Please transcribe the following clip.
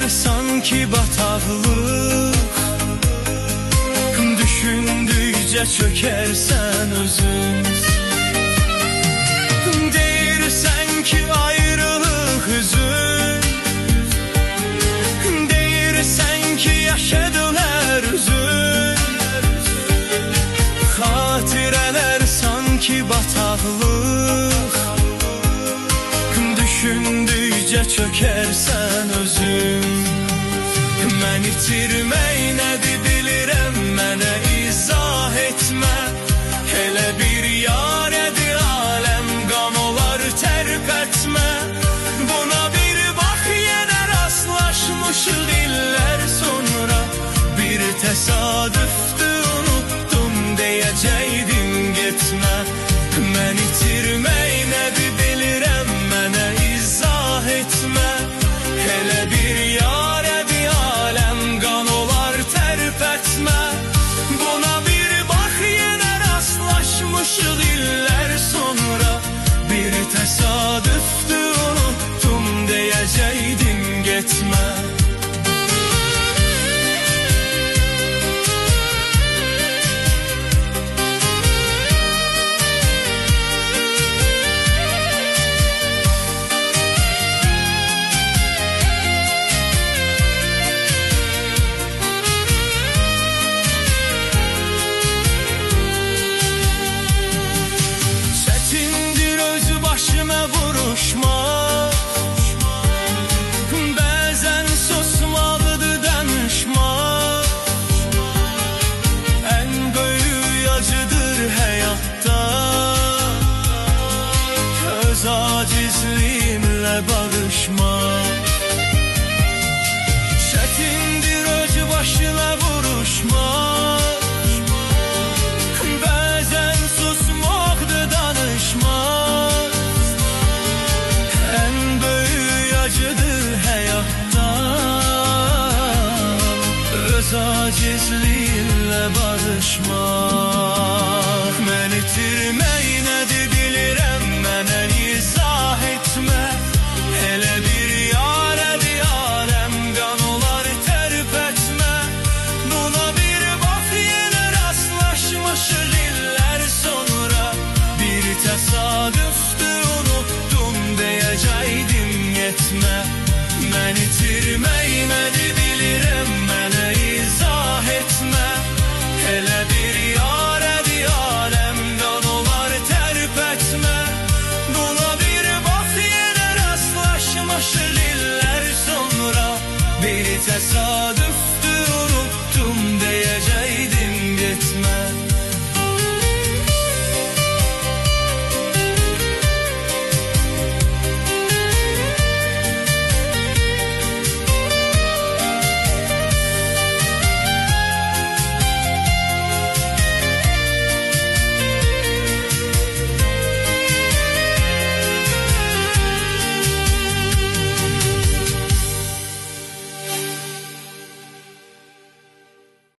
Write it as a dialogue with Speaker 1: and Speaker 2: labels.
Speaker 1: sanki bataklık, düşündükçe çökersen özün. Deyirsen ki ayrılık hüzün, deyirsen ki yaşadılar üzün. Hatireler sanki bataklık, düşündükçe çökersen özün. Mən itirmək nədir bilirəm, mənə izah etmə. Elə bir yar edir aləm, qan olar tərk etmə. Buna bir bax, yenə rastlaşmışıq illər sonra. Bir təsadüfdür, unuttum deyəcəydin getmə. Mən itirmək nədir bilirəm, mənə izah etmə. Elə bir yar edir aləm, qan olar tərk etmə. Buna bir bax, yenə rastlaşmışıq illər sonra. Bir təsadüfdür, unuttum deyəcəydin getmə. Başıma vuruşmak, bəzən susmalıdır danışmak. Ən böyük acıdır həyatda, öz acizliğimlə barışmak. Çətindir öz başına vuruşmak, bəzən susmaqdır danışmak. Acıdır həyatda, öz acizliğimlə barışmaq. Mən itirmək nədir bilirəm, mənə izah etmə. Elə bir yar edir aləm, qan olar tərk etmə. Buna bir bax, yenə rastlaşmışıq illər sonra. Bir təsadüfdür, unuttum deyəcəydin getmə. Mən itirmək nədir bilirəm, mənə izah etmə. Elə bir yar edir aləm, qan olar tərk etmə. Buna bir bax, yenə rastlaşmışıq illər sonra. Bir təsadüf